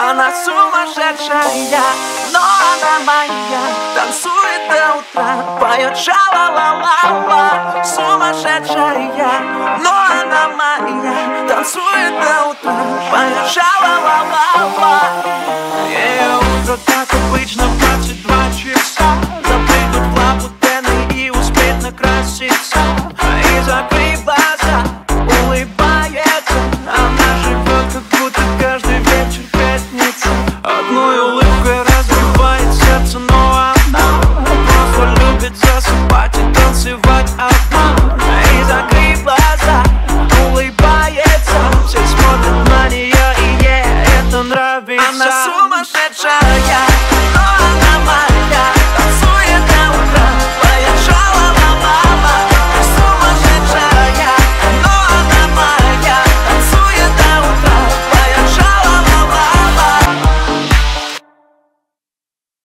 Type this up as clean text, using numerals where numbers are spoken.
Она сумасшедшая, но она моя. Танцует до утра, поет ша-ла-ла-ла-ла. Сумасшедшая, но она моя. Танцует до утра, поет ша-ла-ла-ла-ла. Утро как обычно в 22 часа. Запрыгнуть в лабутены и успеть накраситься. И закрыв глаза, улыбается. Она живет, как будто каждый вечер пятница. Одной улыбкой разбивает сердце, но она просто любит засыпать и танцевать одна. И закрыв глаза, улыбается. Все смотрят на нее, и ей это нравится.